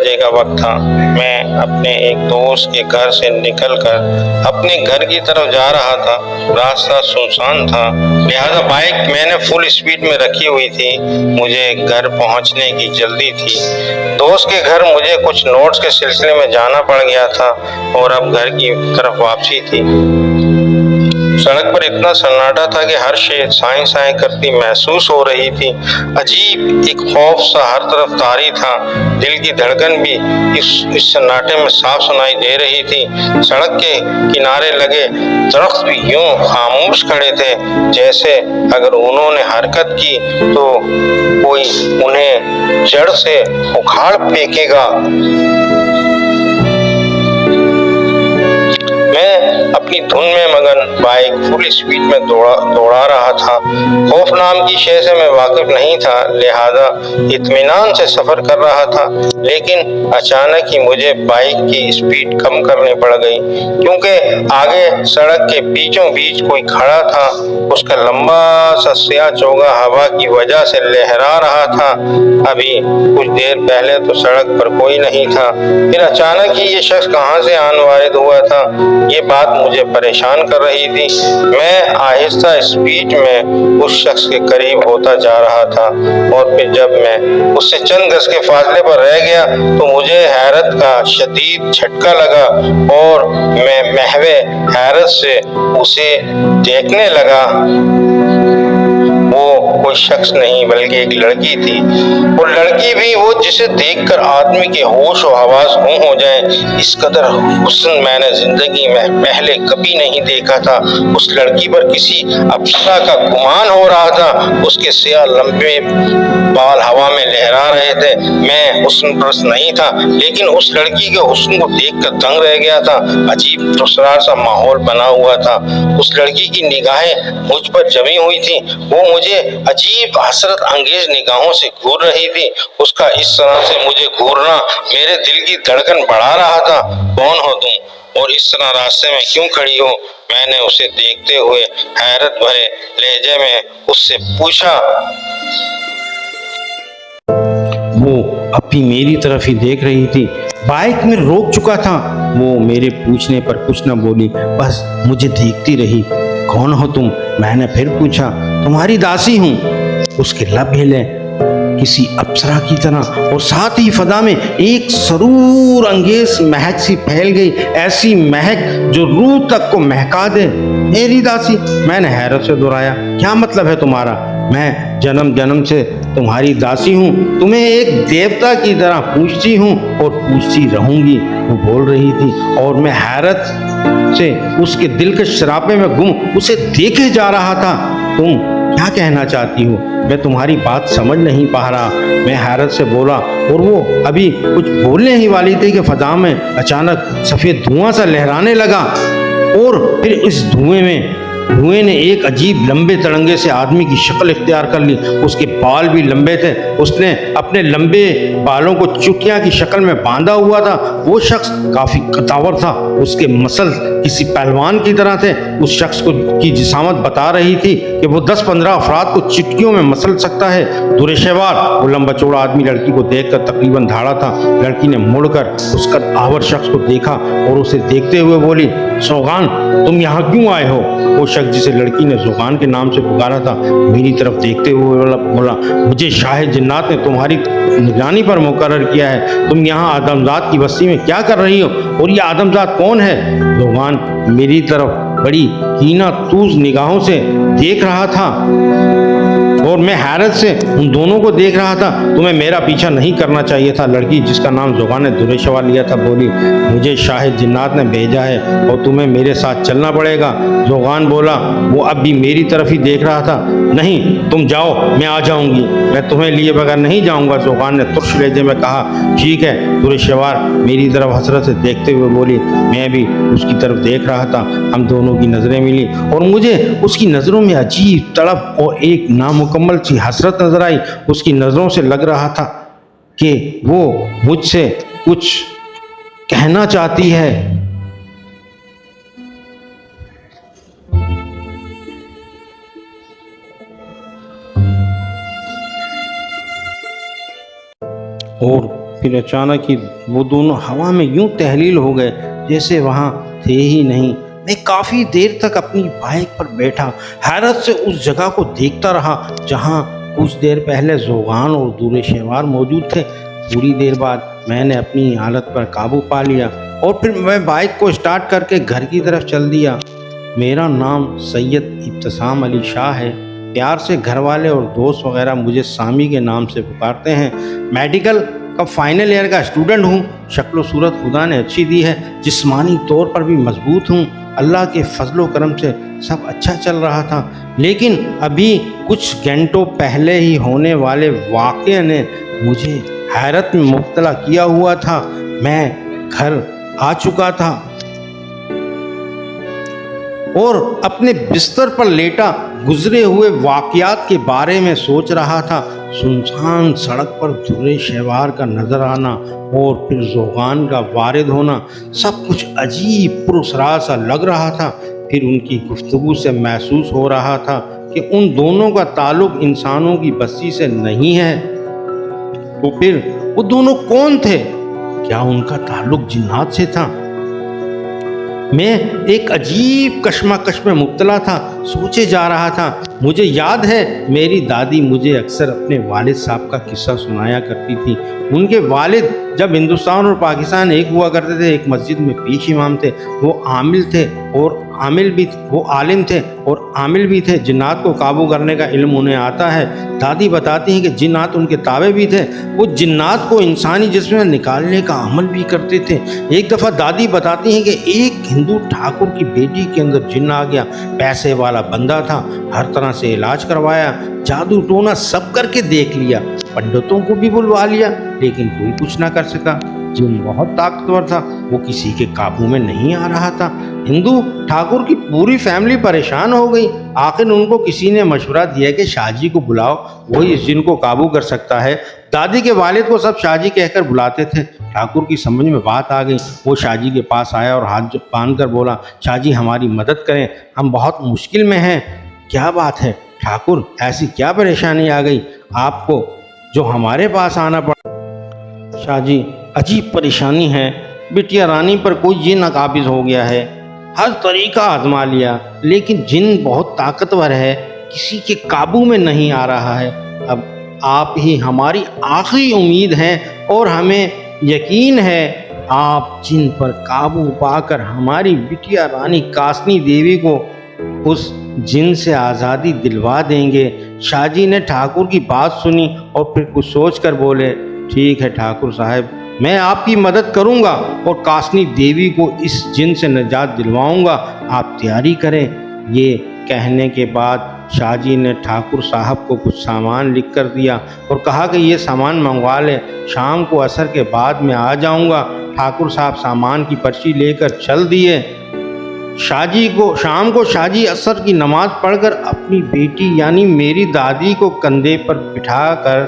बजे का वक्त था। मैं अपने एक दोस्त के घर से निकलकर अपने घर की तरफ जा रहा था। रास्ता सुनसान था, लिहाजा बाइक मैंने फुल स्पीड में रखी हुई थी। मुझे घर पहुंचने की जल्दी थी। दोस्त के घर मुझे कुछ नोट्स के सिलसिले में जाना पड़ गया था और अब घर की तरफ वापसी थी। सड़क पर इतना सन्नाटा था कि हर चीज साए साए करती महसूस हो रही थी। अजीब एक खौफ सा हर तरफ तारी था। दिल की धड़कन भी इस सन्नाटे में साफ सुनाई दे रही थी। सड़क के किनारे लगे दरख्त भी यूं खामोश खड़े थे, जैसे अगर उन्होंने हरकत की तो कोई उन्हें जड़ से उखाड़ फेंकेगा। मैं अपनी धुन में मगन बाइक फुल स्पीड में दौड़ा रहा था। खौफ नाम की शय से मैं वाकिफ नहीं था, लिहाजा इत्मीनान से सफर कर रहा था। लेकिन अचानक ही मुझे बाइक की स्पीड कम करनी पड़ गई, क्योंकि आगे सड़क के बीचों बीच कोई खड़ा था। उसका लंबा सा स्याह चोगा हवा की वजह से लहरा रहा था। अभी कुछ देर पहले तो सड़क पर कोई नहीं था, फिर अचानक ही ये शख्स कहाँ से आन वारिद हुआ था, ये बात मुझे परेशान कर रही थी। मैं आहिस्ता स्पीड में उस शख्स के करीब होता जा रहा था और फिर जब मैं उससे चंद गज के फासले पर रह गया तो मुझे हैरत का शदीद झटका लगा और मैं महवे हैरत से उसे देखने लगा। वो कोई शख्स नहीं बल्कि एक लड़की थी, और लड़की भी वो जिसे देखकर आदमी के होश और हवास गुम हो जाए। इस कदर हुस्न मैंने जिंदगी में पहले कभी नहीं देखा था। उस लड़की पर किसी अप्सरा का गुमान हो रहा था। उसके स्याह लंबे बाल हवा में लहरा रहे थे। मैं हुस्नपरस्त नहीं था, लेकिन उस लड़की के हुस्न को देखकर दंग रह गया था। अजीब दुसरार सा माहौल बना हुआ था। उस लड़की की निगाहें मुझ पर जमी हुई थी। वो मुझे अजीब हसरत अंगेज निगाहों से घूर रही थी। उसका इस तरह से मुझे घूरना मेरे दिल की धड़कन बढ़ा रहा था। कौन हो तुम और इस तरह रास्ते में क्यों खड़ी हो? मैंने उसे देखते हुए हैरत भरे लहजे में उससे पूछा। वो अभी मेरी तरफ ही देख रही थी। बाइक में रोक चुका था। वो मेरे पूछने पर कुछ न बोली, बस मुझे देखती रही। कौन हो तुम? मैंने फिर पूछा। तुम्हारी दासी हूँ। उसके लब हिले किसी अप्सरा की तरह, और साथ ही फदा में एक सरूर अंगेज महक सी फैल गई, ऐसी महक जो रूह तक को महका दे। मेरी दासी? मैंने हैरत से दोहराया। क्या मतलब है तुम्हारा? मैं जन्म जन्म से तुम्हारी दासी हूँ, तुम्हें एक देवता की तरह पूछती हूँ और पूछती रहूंगी। वो बोल रही थी और मैं हैरत से उसके दिल के शराबे में गुम उसे देखे जा रहा था। तुम क्या कहना चाहती हो? मैं तुम्हारी बात समझ नहीं पा रहा, मैं हैरत से बोला। और वो अभी कुछ बोलने ही वाली थी कि फजा में अचानक सफेद धुआं सा लहराने लगा, और फिर इस धुएं ने एक अजीब लंबे तरंगे से आदमी की शक्ल इख्तियार कर ली। उसके बाल भी लंबे थे। उसने अपने लंबे बालों को चुटिया की शक्ल में बांधा हुआ था। वो शख्स काफी कतावर था। उसके मसल किसी पहलवान की तरह थे। उस शख्स को की जिसामत बता रही थी कि वो 10-15 अफराद को चुटकियों में मसल सकता है। दुरेशेवार वो लंबा चौड़ा आदमी लड़की को देखकर तकरीबन धाड़ा था। लड़की ने मुड़कर उस कदावर शख्स को देखा और उसे देखते हुए बोली, सौगान, तुम यहाँ क्यों आए हो? वो शख्स जिसे लड़की ने ज़ुगान के नाम से पुकारा था मेरी तरफ देखते हुए बोला, मुझे शाह जिन्नात ने तुम्हारी निगरानी पर मुकर्रर किया है। तुम यहाँ आदमजात की बस्ती में क्या कर रही हो, और ये आदमजात कौन है? ज़ुगान मेरी तरफ बड़ी कीना तूज निगाहों से देख रहा था और मैं हैरत से उन दोनों को देख रहा था। तुम्हें मेरा पीछा नहीं करना चाहिए था। लड़की जिसका नाम ज़ुगान ने दुरेशवार लिया था बोली, मुझे शाह जिन्नात ने भेजा है और तुम्हें मेरे साथ चलना पड़ेगा। ज़ुगान बोला, वो अब भी मेरी तरफ ही देख रहा था। नहीं, तुम जाओ, मैं आ जाऊंगी। मैं तुम्हें लिए बगैर नहीं जाऊंगा। ज़ुगान ने तुर्श लहजे में कहा। ठीक है। दुरेशवार मेरी तरफ हसरत से देखते हुए बोली। मैं भी उसकी तरफ देख रहा था। हम दोनों की नजरें मिली और मुझे उसकी नजरों में अजीब तड़प और एक नामुकम्मल सी हसरत नजर आई। उसकी नजरों से लग रहा था कि वो मुझसे कुछ कहना चाहती है। और फिर अचानक ही वो दोनों हवा में यूं तहलील हो गए जैसे वहाँ थे ही नहीं। मैं काफ़ी देर तक अपनी बाइक पर बैठा हैरत से उस जगह को देखता रहा जहाँ कुछ देर पहले जोगान और दूरे शहवार मौजूद थे। थोड़ी देर बाद मैंने अपनी हालत पर काबू पा लिया और फिर मैं बाइक को स्टार्ट करके घर की तरफ चल दिया। मेरा नाम सैयद इब्तिसाम अली शाह है। प्यार से घर वाले और दोस्त वगैरह मुझे सामी के नाम से पुकारते हैं। मेडिकल का फाइनल ईयर का स्टूडेंट हूँ। शक्ल सूरत खुदा ने अच्छी दी है, जिस्मानी तौर पर भी मजबूत हूँ। अल्लाह के फजलो करम से सब अच्छा चल रहा था, लेकिन अभी कुछ घंटों पहले ही होने वाले वाक़े ने मुझे हैरत में मुब्तला किया हुआ था। मैं घर आ चुका था और अपने बिस्तर पर लेटा गुजरे हुए वाक़यात के बारे में सोच रहा था। सुनसान सड़क पर धुरे शहवार का नजर आना और फिर जोगान का वारिद होना सब कुछ अजीब पुरस्कार सा लग रहा था। फिर उनकी गुफ्तगू से महसूस हो रहा था कि उन दोनों का ताल्लुक इंसानों की बस्ती से नहीं है। तो फिर वो दोनों कौन थे? क्या उनका ताल्लुक जिन्नात से था? मैं एक अजीब कश्मकश में मुब्तला था, सोचे जा रहा था। मुझे याद है मेरी दादी मुझे अक्सर अपने वालिद साहब का किस्सा सुनाया करती थी। उनके वालिद जब हिंदुस्तान और पाकिस्तान एक हुआ करते थे, एक मस्जिद में पीश इमाम थे। वो आलिम थे और आमिल भी थे। जिन्नात को काबू करने का इल्म उन्हें आता है। दादी बताती हैं कि जिन्नात उनके ताबे भी थे। वो जिन्नात को इंसानी जिस्म में निकालने का अमल भी करते थे। एक दफ़ा दादी बताती हैं कि एक हिंदू ठाकुर की बेटी के अंदर जिन्न आ गया। पैसे वाला बंदा था, हर तरह से इलाज करवाया, जादू टोना सब करके देख लिया, पंडितों को भी बुलवा लिया, लेकिन कोई कुछ ना कर सका। जिन बहुत ताकतवर था, वो किसी के काबू में नहीं आ रहा था। हिंदू ठाकुर की पूरी फैमिली परेशान हो गई। आखिर उनको किसी ने मशवरा दिया कि शाहजी को बुलाओ, वही इस जिन को काबू कर सकता है। दादी के वालिद को सब शाहजी कहकर बुलाते थे। ठाकुर की समझ में बात आ गई। वो शाहजी के पास आया और हाथ बांध कर बोला, शाहजी हमारी मदद करें, हम बहुत मुश्किल में हैं। क्या बात है ठाकुर, ऐसी क्या परेशानी आ गई आपको जो हमारे पास आना पड़ा? शाहजी, अजीब परेशानी है। बिटिया रानी पर कोई जिन काबिज हो गया है। हर तरीका आजमा लिया, लेकिन जिन बहुत ताकतवर है, किसी के काबू में नहीं आ रहा है। अब आप ही हमारी आखिरी उम्मीद हैं और हमें यकीन है आप जिन पर काबू पाकर हमारी बिटिया रानी कासनी देवी को उस जिन से आज़ादी दिलवा देंगे। शाहजी ने ठाकुर की बात सुनी और फिर कुछ सोचकर बोले, ठीक है ठाकुर साहब, मैं आपकी मदद करूंगा और कासनी देवी को इस जिन से निजात दिलवाऊंगा, आप तैयारी करें। ये कहने के बाद शाहजी ने ठाकुर साहब को कुछ सामान लिख कर दिया और कहा कि ये सामान मंगवा लें, शाम को असर के बाद में आ जाऊंगा। ठाकुर साहब सामान की पर्ची लेकर चल दिए। शाम को शाहजी असर की नमाज पढ़कर अपनी बेटी यानी मेरी दादी को कंधे पर बिठाकर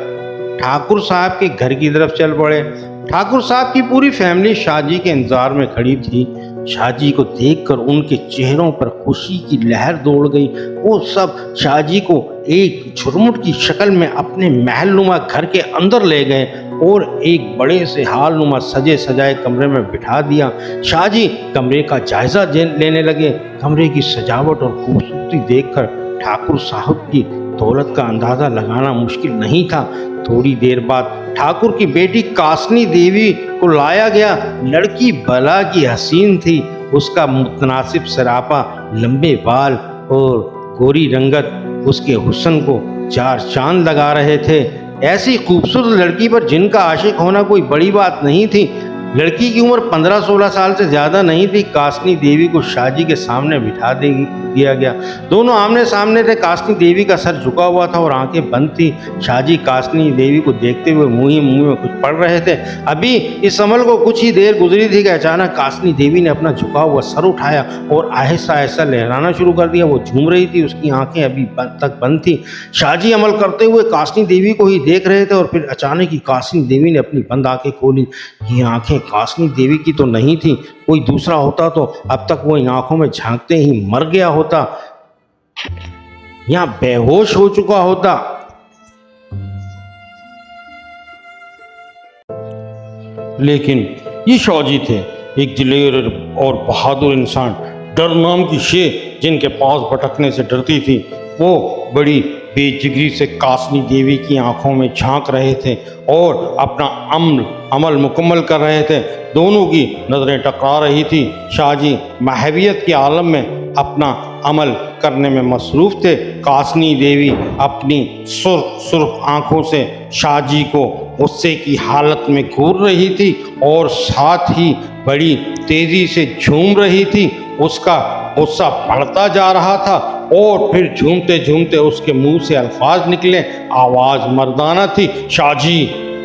ठाकुर साहब के घर की तरफ चल पड़े। ठाकुर साहब की पूरी फैमिली शाहजी के इंतजार में खड़ी थी। शाहजी को देखकर उनके चेहरों पर खुशी की लहर दौड़ गई। वो सब शाहजी को एक झुरमुट की शक्ल में अपने महलनुमा घर के अंदर ले गए और एक बड़े से हालनुमा सजे सजाए कमरे में बिठा दिया। शाहजी कमरे का जायजा लेने लगे। कमरे की सजावट और खूबसूरती देखकर ठाकुर साहब की दौलत का अंदाज़ा लगाना मुश्किल नहीं था। थोड़ी देर बाद ठाकुर की बेटी कासनी देवी को लाया गया। लड़की भला की हसीन थी। उसका मुतनासिब सरापा, लंबे बाल और गोरी रंगत उसके हुस्न को चार चांद लगा रहे थे। ऐसी खूबसूरत लड़की पर जिनका आशिक होना कोई बड़ी बात नहीं थी। लड़की की उम्र 15-16 साल से ज़्यादा नहीं थी। कासनी देवी को शाहजी के सामने बिठा दिया गया। दोनों आमने सामने थे। कासनी देवी का सर झुका हुआ था और आंखें बंद थी। शाहजी कासनी देवी को देखते हुए मुंह में कुछ पढ़ रहे थे। अभी इस अमल को कुछ ही देर गुजरी थी कि अचानक कासनी देवी ने अपना झुका हुआ सर उठाया और आहिस्ता आहिस्ता लहराना शुरू कर दिया। वो झूम रही थी, उसकी आंखें अभी तक बंद थी। शाहजी अमल करते हुए कासनी देवी को ही देख रहे थे और फिर अचानक ही कासनी देवी ने अपनी बंद आंखें खोली। ये आंखें कासनी देवी की तो नहीं थी। कोई दूसरा होता तो अब तक वो इन आंखों में झांकते ही मर गया होता या बेहोश हो चुका होता। लेकिन ये शाहजी थे, एक दिलेर और बहादुर इंसान। डर नाम की शे जिनके पास भटकने से डरती थी, वो बड़ी बेजिगरी से कासनी देवी की आंखों में झांक रहे थे और अपना अमल मुकम्मल कर रहे थे। दोनों की नज़रें टकरा रही थी। शाहजी महवियत के आलम में अपना अमल करने में मसरूफ़ थे। कासनी देवी अपनी सुर्ख आंखों से शाहजी को गुस्से की हालत में घूर रही थी और साथ ही बड़ी तेज़ी से झूम रही थी। उसका गुस्सा बढ़ता जा रहा था और फिर झूमते झूमते उसके मुंह से अल्फाज निकले। आवाज़ मर्दाना थी। शाहजी,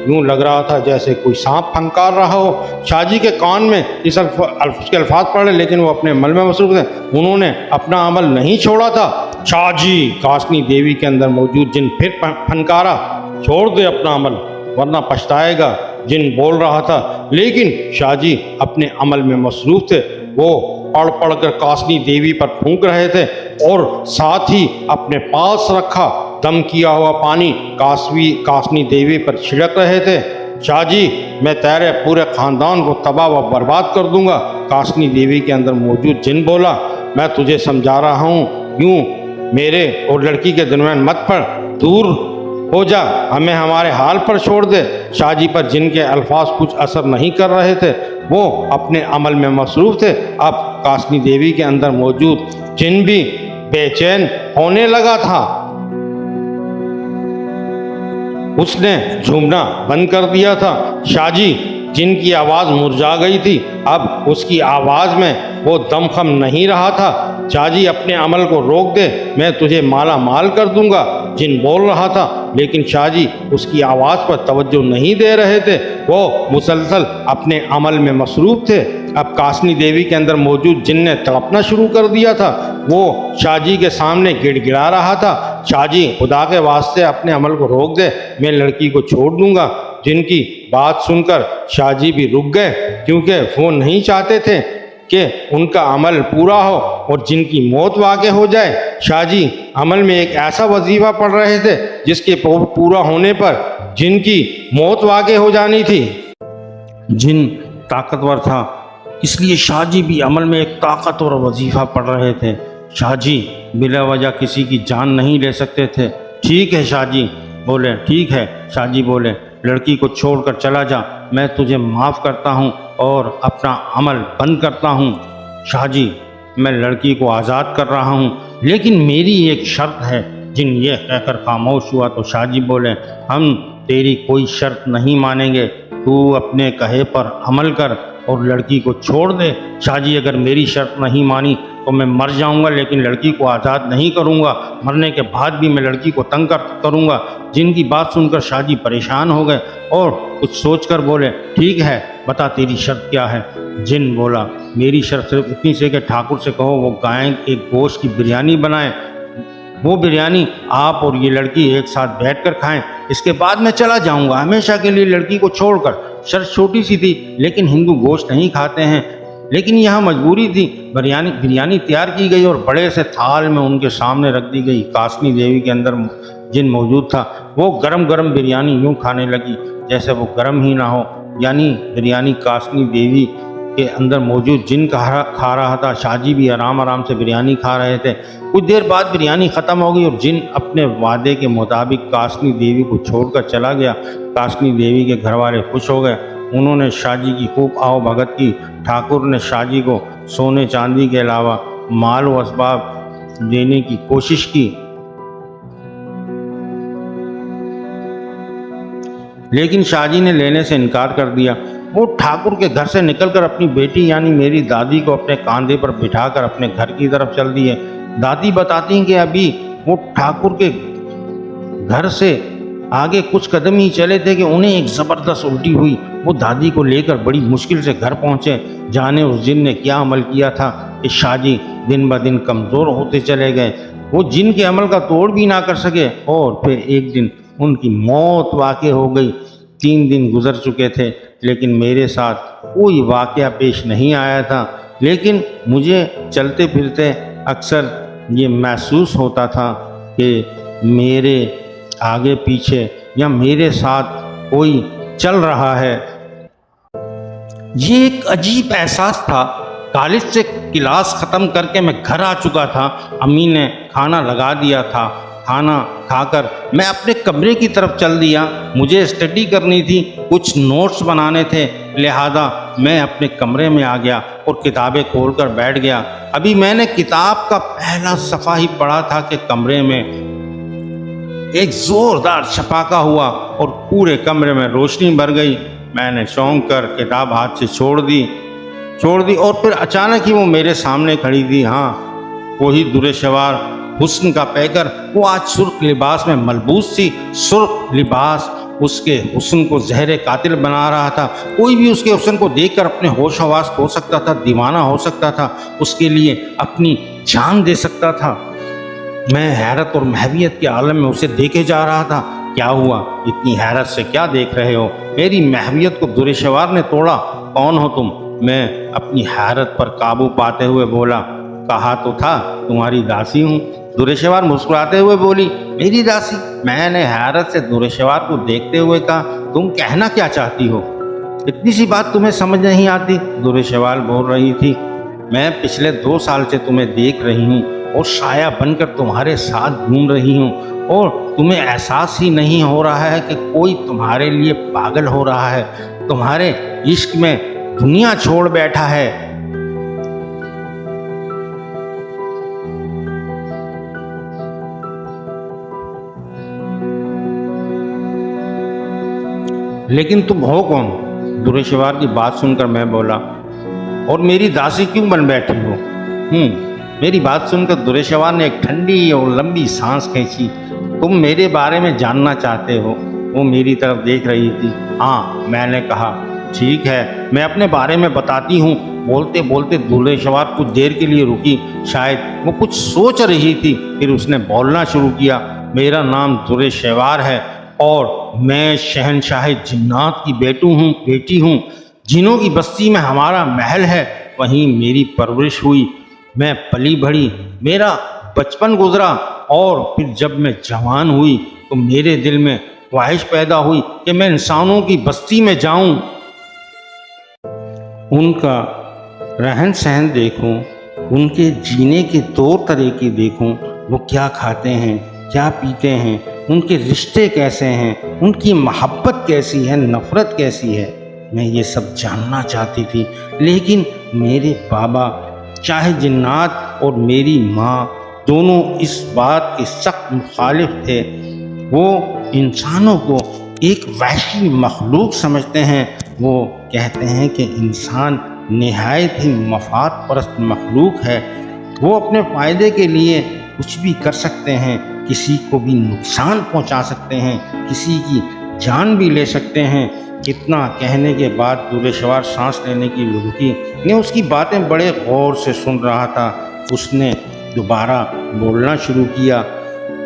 यूं लग रहा था जैसे कोई सांप फंकार रहा हो। शाहजी के कान में उसके अल्फाज पड़े, लेकिन वो अपने अमल में मसरूफ थे। उन्होंने अपना अमल नहीं छोड़ा था। शाहजी, कासनी देवी के अंदर मौजूद जिन फिर फनकारा, छोड़ दे अपना अमल वरना पछताएगा। जिन बोल रहा था, लेकिन शाहजी अपने अमल में मसरूफ थे। वो पढ़ पढ़ कर कासनी देवी पर फूंक रहे थे और साथ ही अपने पास रखा दम किया हुआ पानी कासनी देवी पर छिड़क रहे थे। शाहजी, मैं तेरे पूरे खानदान को तबाह व बर्बाद कर दूंगा। कासनी देवी के अंदर मौजूद जिन बोला, मैं तुझे समझा रहा हूँ, यूं मेरे और लड़की के दरमियान मत पड़, दूर हो जा, हमें हमारे हाल पर छोड़ दे। शाहजी पर जिनके अल्फाज कुछ असर नहीं कर रहे थे, वो अपने अमल में मसरूफ थे। अब कासनी देवी के अंदर मौजूद जिन भी बेचैन होने लगा था। उसने झूमना बंद कर दिया था। शाहजी, जिनकी आवाज़ मुरझा गई थी, अब उसकी आवाज़ में वो दमखम नहीं रहा था। शाहजी, अपने अमल को रोक दे, मैं तुझे माला माल कर दूंगा। जिन बोल रहा था, लेकिन शाहजी उसकी आवाज़ पर तवज्जो नहीं दे रहे थे। वो मुसलसल अपने अमल में मसरूफ़ थे। अब कासनी देवी के अंदर मौजूद जिन ने तड़पना शुरू कर दिया था। वो शाहजी के सामने गिड़गिड़ा रहा था, शाहजी, खुदा के वास्ते अपने अमल को रोक दे, मैं लड़की को छोड़ दूंगा। जिनकी बात सुनकर शाहजी भी रुक गए, क्योंकि वो नहीं चाहते थे कि उनका अमल पूरा हो और जिनकी मौत वाक़े हो जाए। शाहजी अमल में एक ऐसा वजीफ़ा पढ़ रहे थे जिसके पूरा होने पर जिनकी मौत वाक़े हो जानी थी। जिन ताकतवर था, इसलिए शाहजी भी अमल में एक ताकतवर वजीफ़ा पढ़ रहे थे। शाहजी बिला वजह किसी की जान नहीं ले सकते थे। ठीक है शाहजी बोले, ठीक है। शाहजी बोले, लड़की को छोड़कर चला जा, मैं तुझे माफ़ करता हूँ और अपना अमल बंद करता हूँ। शाहजी, मैं लड़की को आज़ाद कर रहा हूँ, लेकिन मेरी एक शर्त है। जिन ये कहकर खामोश हुआ तो शाहजी बोले, हम तेरी कोई शर्त नहीं मानेंगे, तू अपने कहे पर अमल कर और लड़की को छोड़ दे। शाहजी, अगर मेरी शर्त नहीं मानी तो मैं मर जाऊंगा, लेकिन लड़की को आज़ाद नहीं करूंगा। मरने के बाद भी मैं लड़की को तंग करूंगा। जिनकी बात सुनकर शाहजी परेशान हो गए और कुछ सोचकर बोले, ठीक है, बता तेरी शर्त क्या है। जिन बोला, मेरी शर्त सिर्फ इतनी से कि ठाकुर से कहो वो गाय के गोश्त की बिरयानी बनाए। वो बिरयानी आप और ये लड़की एक साथ बैठकर खाएं, इसके बाद मैं चला जाऊंगा हमेशा के लिए लड़की को छोड़कर। शर्त छोटी सी थी, लेकिन हिंदू गोश्त नहीं खाते हैं, लेकिन यहाँ मजबूरी थी। बिरयानी तैयार की गई और बड़े से थाल में उनके सामने रख दी गई। कासनी देवी के अंदर जिन मौजूद था, वो गरम गरम बिरयानी यूँ खाने लगी जैसे वो गरम ही ना हो। यानी बिरयानी कासनी देवी के अंदर मौजूद जिन खा रहा था, शाहजी भी आराम आराम से बिरयानी खा रहे थे। कुछ देर बाद बिरयानी ख़त्म हो गई और जिन अपने वादे के मुताबिक कासनी देवी को छोड़कर चला गया। कासनी देवी के घर वाले खुश हो गए। उन्होंने शाहजी की खूब आओ भगत की। ठाकुर ने शाहजी को सोने चांदी के अलावा माल व असबाब देने की कोशिश की, लेकिन शाहजी ने लेने से इनकार कर दिया। वो ठाकुर के घर से निकलकर अपनी बेटी यानी मेरी दादी को अपने कंधे पर बिठाकर अपने घर की तरफ चल दिए। दादी बताती हैं कि अभी वो ठाकुर के घर से आगे कुछ कदम ही चले थे कि उन्हें एक ज़बरदस्त उल्टी हुई। वो दादी को लेकर बड़ी मुश्किल से घर पहुँचे। जाने उस जिन ने क्या अमल किया था कि शाहजी दिन ब दिन कमज़ोर होते चले गए। वो जिन के अमल का तोड़ भी ना कर सके और फिर एक दिन उनकी मौत वाक़े हो गई। 3 दिन गुजर चुके थे, लेकिन मेरे साथ कोई वाक़या पेश नहीं आया था। लेकिन मुझे चलते फिरते अक्सर ये महसूस होता था कि मेरे आगे पीछे या मेरे साथ कोई चल रहा है। ये एक अजीब एहसास था। कॉलेज से क्लास ख़त्म करके मैं घर आ चुका था। अम्मी ने खाना लगा दिया था। खाना खाकर मैं अपने कमरे की तरफ चल दिया। मुझे स्टडी करनी थी, कुछ नोट्स बनाने थे, लिहाजा मैं अपने कमरे में आ गया और किताबें खोलकर बैठ गया। अभी मैंने किताब का पहला सफ़ा ही पढ़ा था कि कमरे में एक ज़ोरदार छपाका हुआ और पूरे कमरे में रोशनी भर गई। मैंने चौंक कर किताब हाथ से छोड़ दी और फिर अचानक ही वो मेरे सामने खड़ी थी। हाँ, वही दुरेशवार हुस्न का पैकर। वो आज सुर्ख लिबास में मलबूस थी। सुर्ख लिबास उसके हुस्न को जहर कातिल बना रहा था। कोई भी उसके हुस्न को देखकर अपने होश हवास खो सकता था, दीवाना हो सकता था, उसके लिए अपनी जान दे सकता था। मैं हैरत और महवियत के आलम में उसे देखे जा रहा था। क्या हुआ? इतनी हैरत से क्या देख रहे हो? मेरी महवियत को दुरेशवार ने तोड़ा। कौन हो तुम? मैं अपनी हैरत पर काबू पाते हुए बोला। कहा तो था तुम्हारी दासी हूँ। दुरेशवार मुस्कुराते हुए बोली, मेरी दासी? मैंने हैरत से दुरेशवार को देखते हुए कहा, तुम कहना क्या चाहती हो? इतनी सी बात तुम्हें समझ नहीं आती? दुरेशवार बोल रही थी। मैं पिछले 2 साल से तुम्हें देख रही हूँ और साया बनकर तुम्हारे साथ घूम रही हूँ और तुम्हें एहसास ही नहीं हो रहा है कि कोई तुम्हारे लिए पागल हो रहा है, तुम्हारे इश्क में दुनिया छोड़ बैठा है। लेकिन तुम हो कौन? दुरेशवार की बात सुनकर मैं बोला, और मेरी दासी क्यों बन बैठी हो? मेरी बात सुनकर दुरेशवार ने एक ठंडी और लंबी सांस खींची। तुम मेरे बारे में जानना चाहते हो? वो मेरी तरफ देख रही थी। हाँ, मैंने कहा। ठीक है, मैं अपने बारे में बताती हूँ। बोलते बोलते दुरेशवार कुछ देर के लिए रुकी। शायद वो कुछ सोच रही थी। फिर उसने बोलना शुरू किया। मेरा नाम दुरेशवार है और मैं शहनशाह जिन्नात की बेटी हूँ। जिनों की बस्ती में हमारा महल है, वहीं मेरी परवरिश हुई। मैं पली बढ़ी, मेरा बचपन गुजरा और फिर जब मैं जवान हुई तो मेरे दिल में ख्वाहिश पैदा हुई कि मैं इंसानों की बस्ती में जाऊं, उनका रहन सहन देखूं, उनके जीने के तौर तरीके देखूं। वो क्या खाते हैं, क्या पीते हैं, उनके रिश्ते कैसे हैं, उनकी मोहब्बत कैसी है, नफ़रत कैसी है। मैं ये सब जानना चाहती थी। लेकिन मेरे बाबा चाहे जिन्नात और मेरी माँ दोनों इस बात के सख्त मुखालिफ थे। वो इंसानों को एक वहशी मखलूक समझते हैं। वो कहते हैं कि इंसान निहायत ही मफाद परस्त मखलूक है। वो अपने फ़ायदे के लिए कुछ भी कर सकते हैं, किसी को भी नुकसान पहुंचा सकते हैं, किसी की जान भी ले सकते हैं। इतना कहने के बाद दुरेशवार सांस लेने की रुकी। मैं उसकी बातें बड़े गौर से सुन रहा था। उसने दोबारा बोलना शुरू किया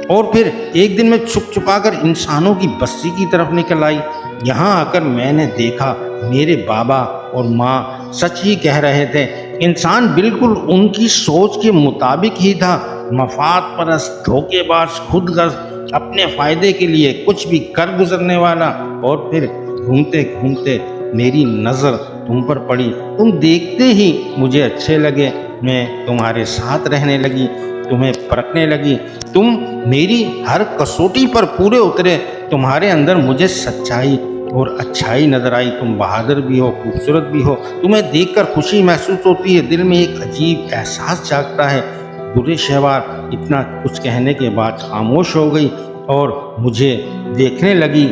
और फिर एक दिन मैं छुप छुपाकर इंसानों की बस्ती की तरफ निकल आई। यहाँ आकर मैंने देखा मेरे बाबा और माँ सच ही कह रहे थे। इंसान बिल्कुल उनकी सोच के मुताबिक ही था। मफाद परस्त, धोखेबाज, खुदगर्ज, अपने फ़ायदे के लिए कुछ भी कर गुजरने वाला। और फिर घूमते घूमते मेरी नज़र तुम पर पड़ी। तुम देखते ही मुझे अच्छे लगे। मैं तुम्हारे साथ रहने लगी, तुम्हें परखने लगी। तुम मेरी हर कसौटी पर पूरे उतरे। तुम्हारे अंदर मुझे सच्चाई और अच्छाई नजर आई। तुम बहादुर भी हो, खूबसूरत भी हो। तुम्हें देखकर खुशी महसूस होती है, दिल में एक अजीब एहसास जागता है। दुरेशवार इतना कुछ कहने के बाद खामोश हो गई और मुझे देखने लगी।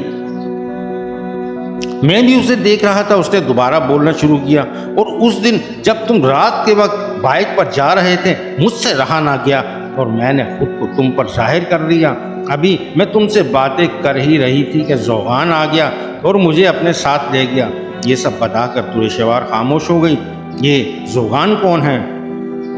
मैं भी उसे देख रहा था। उसने दोबारा बोलना शुरू किया, और उस दिन जब तुम रात के वक्त बाइक पर जा रहे थे, मुझसे रहा ना गया और मैंने खुद को तुम पर जाहिर कर दिया। अभी मैं तुमसे बातें कर ही रही थी कि ज़ोगान आ गया और मुझे अपने साथ ले गया। ये सब बताकर दुरेशवार खामोश हो गई। ये ज़ोगान कौन है?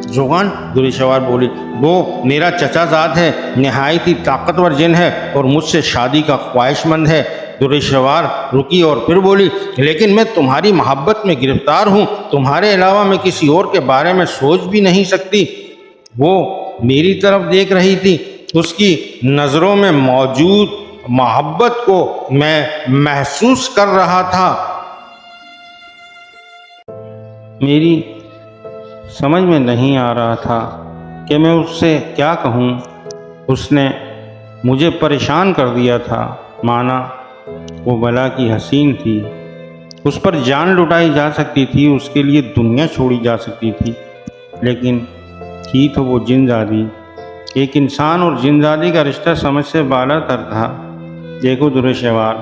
ज़ोगान? दुरेशवार बोली, वो मेरा चचाजाद है। नहायत ही ताकतवर जिन है और मुझसे शादी का ख्वाहिशमंद है। दुरेशवार रुकी और फिर बोली, लेकिन मैं तुम्हारी मोहब्बत में गिरफ्तार हूँ। तुम्हारे अलावा मैं किसी और के बारे में सोच भी नहीं सकती। वो मेरी तरफ देख रही थी। उसकी नज़रों में मौजूद मोहब्बत को मैं महसूस कर रहा था। मेरी समझ में नहीं आ रहा था कि मैं उससे क्या कहूँ। उसने मुझे परेशान कर दिया था। माना वो भला की हसीन थी, उस पर जान लुटाई जा सकती थी, उसके लिए दुनिया छोड़ी जा सकती थी, लेकिन थी तो वो जिनज़ादी। एक इंसान और जिनज़ादी का रिश्ता समझ से बालातर था। देखो दुरेशवार,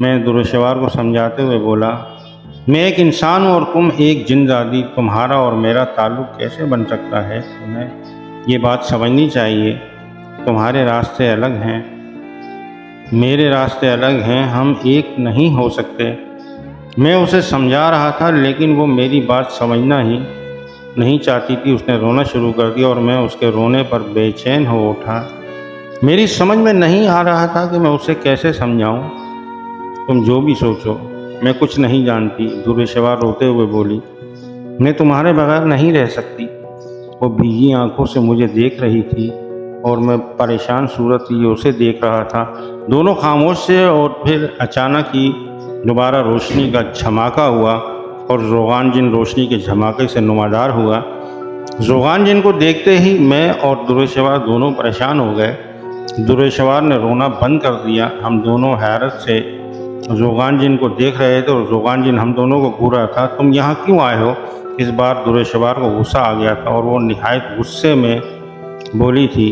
मैं दुरेशवार को समझाते हुए बोला, मैं एक इंसान हूँ और तुम एक जिनज़ादी। तुम्हारा और मेरा ताल्लुक़ कैसे बन सकता है? तुम्हें ये बात समझनी चाहिए। तुम्हारे रास्ते अलग हैं, मेरे रास्ते अलग हैं, हम एक नहीं हो सकते। मैं उसे समझा रहा था, लेकिन वो मेरी बात समझना ही नहीं चाहती थी। उसने रोना शुरू कर दिया और मैं उसके रोने पर बेचैन हो उठा। मेरी समझ में नहीं आ रहा था कि मैं उसे कैसे समझाऊं। तुम जो भी सोचो, मैं कुछ नहीं जानती, दुरेशवार रोते हुए बोली। मैं तुम्हारे बगैर नहीं रह सकती। वो भीगी आंखों से मुझे देख रही थी और मैं परेशान सूरत लिए उसे देख रहा था। दोनों खामोश से, और फिर अचानक ही दोबारा रोशनी का झमाका हुआ और ज़ोगान जिन रोशनी के झमाके से नुमादार हुआ। ज़ोगान जिन को देखते ही मैं और दुरेशवार दोनों परेशान हो गए। दुरेशवार ने रोना बंद कर दिया। हम दोनों हैरत से ज़ोगान जिन को देख रहे थे और ज़ोगान जिन हम दोनों को घूर रहा था। तुम यहाँ क्यों आए हो? इस बार दुरेशवार को गुस्सा आ गया था और वो निहायत गुस्से में बोली थी,